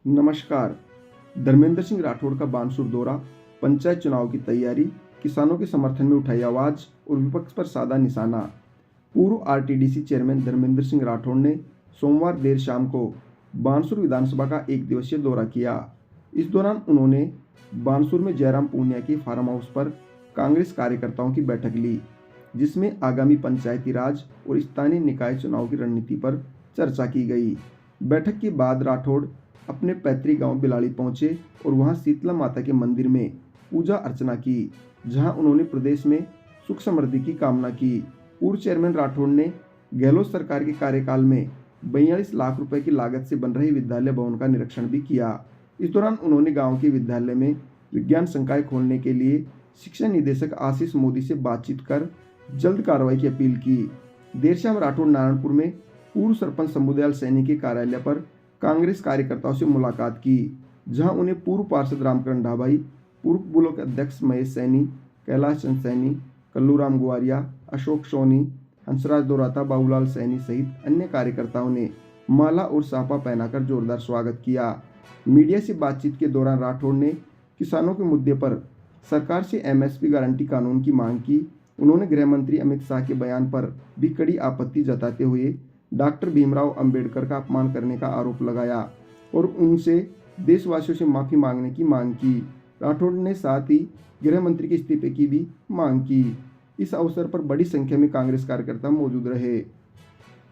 नमस्कार। धर्मेंद्र सिंह राठौड़ का बानसूर दौरा, पंचायत चुनाव की तैयारी, किसानों के समर्थन में उठाई आवाज और विपक्ष पर साधा निशाना। पूर्व आरटीडीसी चेयरमैन धर्मेंद्र सिंह राठौड़ ने सोमवार देर शाम को बानसूर विधानसभा का एक दिवसीय दौरा किया। इस दौरान उन्होंने बानसूर में जयराम पूनिया के फार्म हाउस पर कांग्रेस कार्यकर्ताओं की बैठक ली, जिसमें आगामी पंचायती राज और स्थानीय निकाय चुनाव की रणनीति पर चर्चा की गई। बैठक के बाद राठौड़ अपने पैतृक गांव बिलाड़ी पहुंचे और वहां शीतला माता के मंदिर में पूजा अर्चना की, जहां उन्होंने प्रदेश में सुख समृद्धि की कामना की। पूर्व चेयरमैन राठौड़ ने गहलोत सरकार के कार्यकाल में 42 लाख रुपए की लागत से बन रहे विद्यालय भवन का निरीक्षण भी किया। इस दौरान उन्होंने गांव के विद्यालय में विज्ञान संकाय खोलने के लिए शिक्षा निदेशक आशीष मोदी से बातचीत कर जल्द कार्रवाई की अपील की। देर शाम राठौड़ नारायणपुर में पूर्व सरपंच शंभुदयाल सैनी के कार्यालय पर कांग्रेस कार्यकर्ताओं से मुलाकात की, जहां उन्हें पूर्व पार्षद रामकरण ढाबाई, पूर्व ब्लॉक अध्यक्ष महेश सैनी, कैलाश चंद सैनी, कल्लूराम गुआरिया, अशोक सोनी, हंसराज दोराता, बाबूलाल सैनी सहित अन्य कार्यकर्ताओं ने माला और साफा पहनाकर जोरदार स्वागत किया। मीडिया से बातचीत के दौरान राठौड़ ने किसानों के मुद्दे पर सरकार से एमएसपी गारंटी कानून की मांग की। उन्होंने गृह मंत्री अमित शाह के बयान पर भी कड़ी आपत्ति जताते हुए डॉक्टर भीमराव अंबेडकर का अपमान करने का आरोप लगाया और उनसे देशवासियों से माफी मांगने की मांग की। राठौड़ ने साथ ही गृह मंत्री के इस्तीफे की भी मांग की। इस अवसर पर बड़ी संख्या में कांग्रेस कार्यकर्ता मौजूद रहे।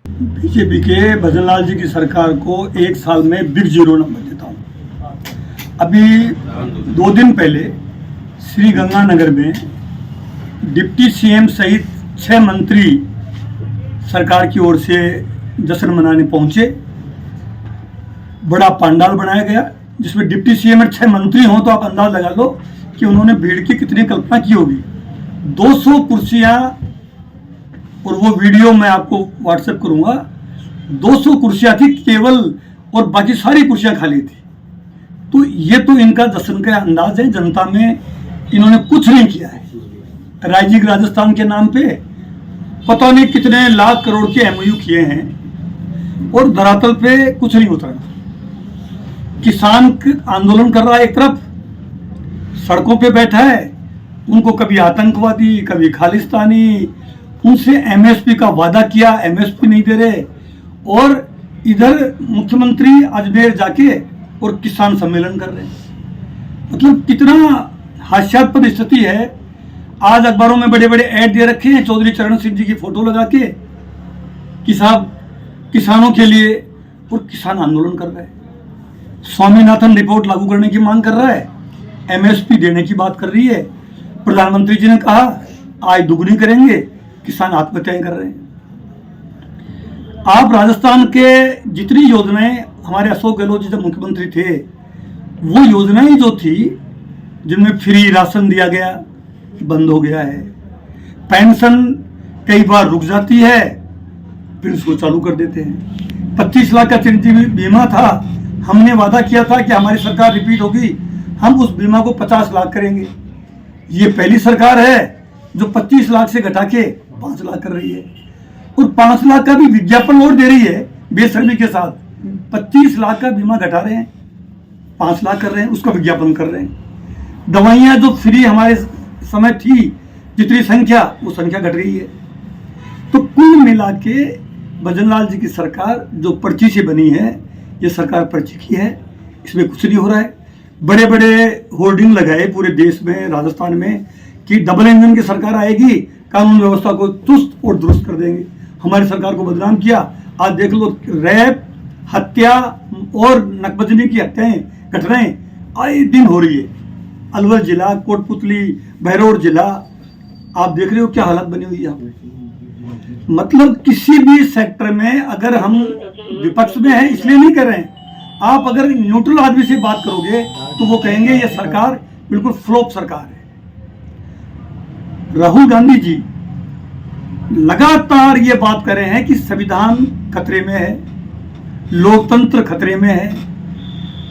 बीजेपी के भजनलाल जी की सरकार को एक साल में बिग जीरो नंबर देता हूँ। अभी 2 दिन पहले श्री गंगानगर में डिप्टी सीएम सहित 6 मंत्री सरकार की ओर से जश्न मनाने पहुंचे। बड़ा पंडाल बनाया गया जिसमें डिप्टी सीएम और 6 मंत्री हों तो आप अंदाज लगा लो कि उन्होंने भीड़ की कितनी कल्पना की होगी। 200 कुर्सियां, और वो वीडियो मैं आपको व्हाट्सएप करूंगा। 200 कुर्सियां थी केवल और बाकी सारी कुर्सियां खाली थी। तो ये तो इनका जश्न का अंदाज है। जनता में इन्होंने कुछ नहीं किया है। रायजिक राजस्थान के नाम पे पता नहीं कितने लाख करोड़ के एमओयू किए हैं और धरातल पे कुछ नहीं उतरा। किसान आंदोलन कर रहा है, एक तरफ सड़कों पे बैठा है, उनको कभी आतंकवादी कभी खालिस्तानी, उनसे एमएसपी का वादा किया, एमएसपी नहीं दे रहे। और इधर मुख्यमंत्री अजमेर जाके और किसान सम्मेलन कर रहे हैं। मतलब कितना हास्यास्पद स्थिति है। आज अखबारों में बड़े बड़े ऐड दे रखे हैं चौधरी चरण सिंह जी की फोटो लगा के कि साहब किसानों के लिए, और किसान आंदोलन कर रहे हैं। स्वामीनाथन रिपोर्ट लागू करने की मांग कर रहा है, एमएसपी देने की बात कर रही है। प्रधानमंत्री जी ने कहा आय दुगनी करेंगे, किसान आत्महत्याएं कर रहे हैं। आप राजस्थान के जितनी योजनाएं हमारे अशोक गहलोत जी जब मुख्यमंत्री थे, वो योजनाएं जो थी जिनमें फ्री राशन दिया गया बंद हो गया है। पेंशन कई बार रुक जाती है, फिर उसको चालू कर देते हैं। 25 लाख का चिरंजीवी बीमा था, हमने वादा किया था कि हमारी सरकार रिपीट होगी, हम उस बीमा को 50 लाख करेंगे। ये पहली सरकार है जो 25 लाख से घटा के 5 लाख कर रही है, और 5 लाख का भी विज्ञापन और दे रही है बेशर्मी के साथ। 25 लाख का बीमा घटा रहे हैं, 5 लाख कर रहे हैं, उसका विज्ञापन कर रहे हैं। दवाइयां जो फ्री हमारे समय थी जितनी संख्या, वो संख्या घट गई है। तो कुल मिला के भजनलाल जी की सरकार जो पर्ची से बनी है, ये सरकार पर्ची की है, इसमें कुछ नहीं हो रहा है। बड़े बड़े होर्डिंग लगाए पूरे देश में, राजस्थान में, कि डबल इंजन की सरकार आएगी, कानून व्यवस्था को चुस्त और दुरुस्त कर देंगे। हमारी सरकार को बदनाम किया। आज देख लो, रैप, हत्या और नकबजनी की हत्याएं, घटनाएं आए दिन हो रही है। अलवर जिला, कोटपुतली, बहरौर जिला, आप देख रहे हो क्या हालत बनी हुई है। मतलब किसी भी सेक्टर में अगर हम विपक्ष में हैं इसलिए नहीं कर रहे हैं, आप अगर न्यूट्रल आदमी से बात करोगे तो वो कहेंगे ये सरकार बिल्कुल फ्लॉप सरकार है। राहुल गांधी जी लगातार ये बात कर रहे हैं कि संविधान खतरे में है, लोकतंत्र खतरे में है।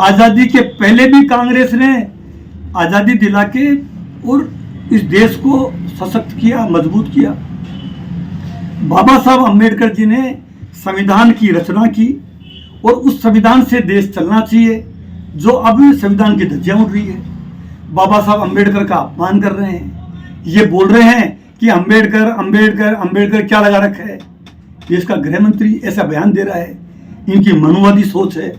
आजादी के पहले भी कांग्रेस ने आजादी दिला के और इस देश को सशक्त किया, मजबूत किया। बाबा साहब अम्बेडकर जी ने संविधान की रचना की और उस संविधान से देश चलना चाहिए। जो अब संविधान की धज्जियां उड़ रही है, बाबा साहब अंबेडकर का अपमान कर रहे हैं, ये बोल रहे हैं कि अंबेडकर अंबेडकर अंबेडकर क्या लगा रखा है। देश का गृह मंत्री ऐसा बयान दे रहा है, इनकी मनुवादी सोच है।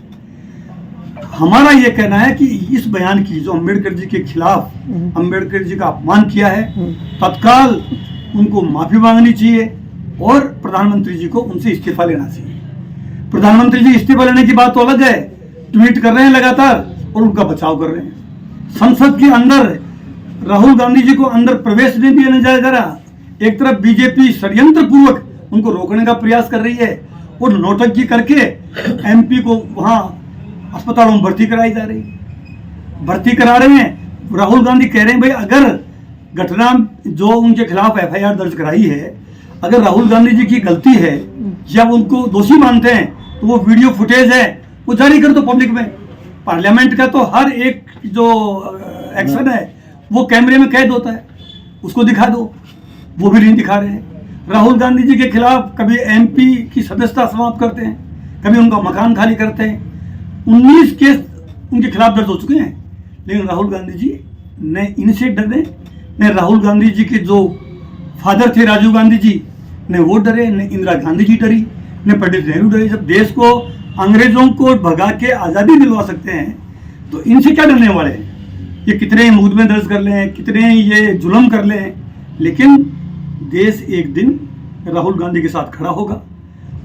हमारा ये कहना है कि इस बयान की जो अंबेडकर जी के खिलाफ अंबेडकर जी का अपमान किया है, तत्काल उनको माफी मांगनी चाहिए और प्रधानमंत्री जी को उनसे इस्तीफा लेना चाहिए। प्रधानमंत्री जी इस्तीफा लेने की बात तो अलग है, ट्वीट कर रहे हैं लगातार और उनका बचाव कर रहे हैं। संसद के अंदर राहुल गांधी जी को अंदर प्रवेश नहीं दिया जा रहा। एक तरफ बीजेपी षड्यंत्र पूर्वक उनको रोकने का प्रयास कर रही है और नौटंकी करके एमपी को वहां अस्पतालों में भर्ती कराई जा रही है, भर्ती करा रहे हैं। राहुल गांधी कह रहे हैं भाई अगर घटना जो उनके खिलाफ एफआईआर दर्ज कराई है, अगर राहुल गांधी जी की गलती है या वो उनको दोषी मानते हैं तो वो वीडियो फुटेज है वो जारी कर दो पब्लिक में। पार्लियामेंट का तो हर एक जो एक्शन है वो कैमरे में कैद होता है, उसको दिखा दो। वो भी नहीं दिखा रहे हैं। राहुल गांधी जी के खिलाफ कभी एमपी की सदस्यता समाप्त करते हैं, कभी उनका मकान खाली करते हैं। 19 केस उनके खिलाफ दर्ज हो चुके हैं, लेकिन राहुल गांधी जी न इनसे डरे, न राहुल गांधी जी के जो फादर थे राजीव गांधी जी न वो डरे, न इंदिरा गांधी जी डरी, न पंडित नेहरू डरे। जब देश को अंग्रेजों को भगा के आज़ादी दिलवा सकते हैं तो इनसे क्या डरने वाले हैं। ये कितने मुकदमे दर्ज कर लें, कितने ये जुल्म कर लें, लेकिन देश एक दिन राहुल गांधी के साथ खड़ा होगा।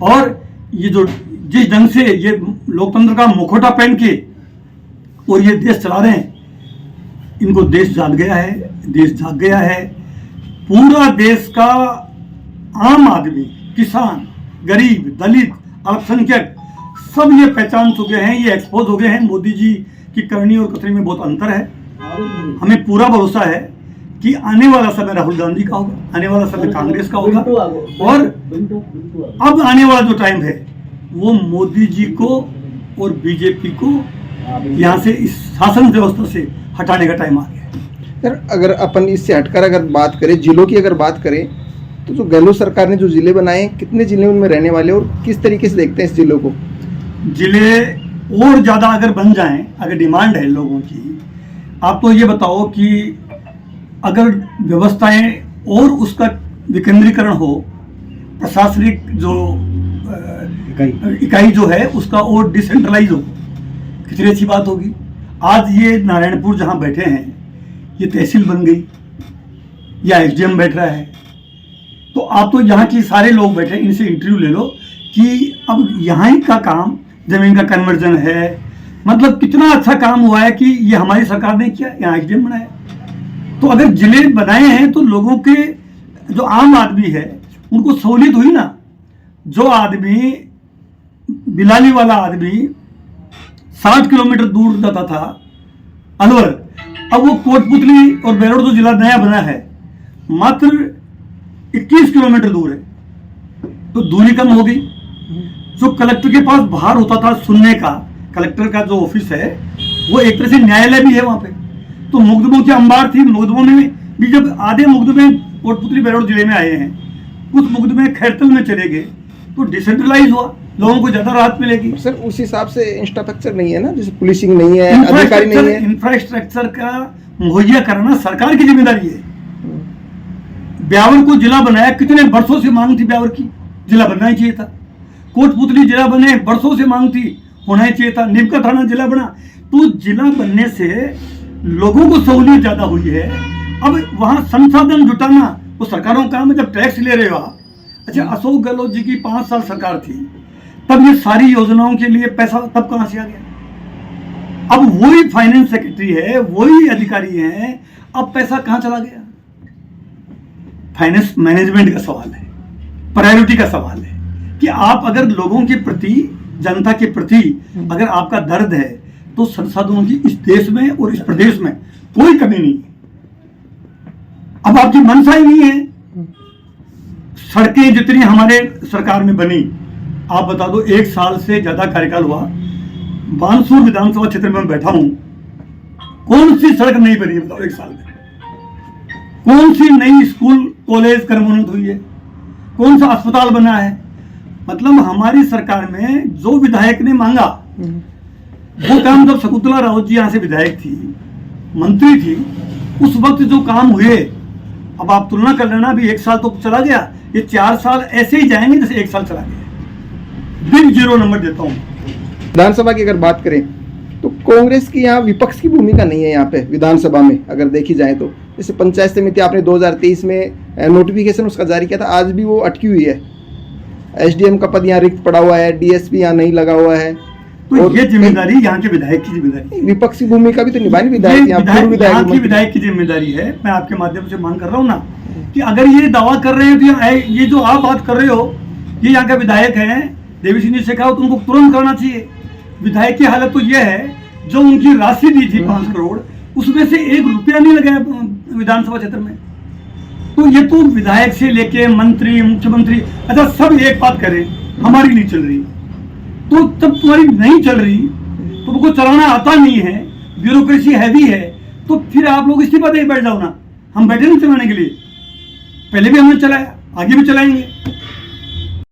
और ये जो जिस ढंग से ये लोकतंत्र का मुखौटा पहन के और ये देश चला रहे हैं, इनको देश जाग गया है, देश जाग गया है। पूरा देश का आम आदमी, किसान, गरीब, दलित, अल्पसंख्यक सब ये पहचान चुके हैं, ये एक्सपोज हो गए हैं। मोदी जी की करनी और कथनी में बहुत अंतर है। हमें पूरा भरोसा है कि आने वाला समय राहुल गांधी का होगा, आने वाला समय कांग्रेस का होगा और अब आने वाला जो टाइम है वो मोदी जी को और बीजेपी को यहाँ से इस शासन व्यवस्था से हटाने का टाइम आ गया। सर अगर अपन इससे हटकर अगर बात करें, जिलों की अगर बात करें, तो जो गहलोत सरकार ने जो जिले बनाए, कितने जिले उनमें रहने वाले और किस तरीके से देखते हैं इस जिलों को? जिले और ज़्यादा अगर बन जाएं, अगर डिमांड है लोगों की, आप तो ये बताओ कि अगर व्यवस्थाएं और उसका विकेंद्रीकरण हो, प्रशासनिक जो इकाई जो है उसका और डिसेंट्रलाइज हो, कितनी अच्छी बात होगी। आज ये नारायणपुर जहाँ बैठे हैं ये तहसील बन गई या एसडीएम बैठ रहा है, तो आप तो यहाँ के सारे लोग बैठे, इनसे इंटरव्यू ले लो कि अब यहाँ ही का काम जमीन का कन्वर्जन है, मतलब कितना अच्छा काम हुआ है कि ये हमारी सरकार ने किया, यहाँ एसडीएम बनाया। तो अगर जिले बनाए हैं तो लोगों के जो आम आदमी है उनको सहूलियत हुई ना। जो आदमी बिलाली वाला आदमी 60 किलोमीटर दूर जाता था अलवर, अब वो कोटपुतली और बेरोड जो जिला नया बना है मात्र 21 किलोमीटर दूर है, तो दूरी कम हो गई। जो कलेक्टर के पास बाहर होता था सुनने का, कलेक्टर का जो ऑफिस है वो एक तरह से न्यायालय भी है वहां पे, तो मुकदमों की अंबार थी। मुकदमों में भी जब आधे मुकदमे कोटपुतली बेरोड जिले में आए हैं, कुछ मुकदमे खैरतल में चले गए, तो डिसेंट्रलाइज हुआ, लोगों को ज्यादा राहत मिलेगी। सर उस हिसाब से इंफ्रास्ट्रक्चर नहीं है ना, जैसे पुलिसिंग नहीं है, अधिकारी नहीं है। इंफ्रास्ट्रक्चर का मुहैया करना सरकार की जिम्मेदारी है। ब्यावर को जिला बनाया, कितने बरसों से मांग थी ब्यावर की, जिला बनना ही चाहिए था। कोटपुतली जिला बने, बरसों से मांग थी, होना ही चाहिए था। नीमका थाना जिला बना, तो जिला बनने से लोगों को सहूलियत ज्यादा हुई है। अब वहां संसाधन जुटाना वो सरकारों का काम है। जब टैक्स ले रहे हो आप, अच्छा अशोक गहलोत जी की 5 साल सरकार थी, तब ये सारी योजनाओं के लिए पैसा तब कहां से आ गया? अब वही फाइनेंस सेक्रेटरी है, वही अधिकारी है, अब पैसा कहां चला गया? फाइनेंस मैनेजमेंट का सवाल है, प्रायोरिटी का सवाल है कि आप अगर लोगों के प्रति, जनता के प्रति अगर आपका दर्द है तो संसाधनों की इस देश में और इस प्रदेश में कोई कमी नहीं है। अब आपकी मनसा ही नहीं है। सड़कें जितनी हमारे सरकार में बनी, आप बता दो, 1 साल से ज्यादा कार्यकाल हुआ, बानसूर विधानसभा क्षेत्र में बैठा हूं, कौन सी सड़क नहीं बनी बताओ 1 साल में? कौन सी नई स्कूल कॉलेज कर्मोन्नत हुई है? कौन सा अस्पताल बना है? मतलब हमारी सरकार में जो विधायक ने मांगा वो काम जब शकुंतला राउत जी यहाँ से विधायक थी, मंत्री थी, उस वक्त जो काम हुए, अब आप तुलना कर लेना, अभी 1 साल तो चला गया, ये 4 साल ऐसे ही जाएंगे जैसे 1 साल चला गया। बिग 0 नंबर देता हूँ। विधानसभा की अगर बात करें तो कांग्रेस की यहाँ विपक्ष की भूमिका नहीं है यहाँ पे विधानसभा में अगर देखी जाए तो। जैसे पंचायत समिति आपने 2023 में नोटिफिकेशन उसका जारी किया था, आज भी वो अटकी हुई है। एसडीएम का पद यहाँ रिक्त पड़ा हुआ है, डीएसपी यहाँ नहीं लगा हुआ है। तो ये जिम्मेदारी यहाँ के विधायक की जिम्मेदारी, विपक्ष की भूमिका भी तो निभानी विधायक यहाँ की विधायक की जिम्मेदारी है। मैं आपके माध्यम से मांग कर रहा हूँ ना कि अगर ये दावा कर रहे हैं तो ये जो आप बात कर रहे हो, ये यहाँ का विधायक है, देवी सिंह जी शेखावत, उनको तुरंत करना चाहिए। विधायक की हालत तो यह है, जो उनकी राशि दी थी 5 करोड़, उसमें से 1 रुपया नहीं लगाया विधानसभा क्षेत्र में। तो ये तो विधायक से लेके मंत्री, मुख्यमंत्री, अच्छा सब एक बात करें, हमारी नहीं चल रही, तो जब तुम्हारी नहीं चल रही, तुमको चलाना आता नहीं है, ब्यूरोक्रेसी हैवी है, तो फिर आप लोग इस्तीफा दे बैठ जाओ ना। हम बैठे नहीं चलाने के लिए, पहले भी हमने चलाया, आगे भी चलाएंगे।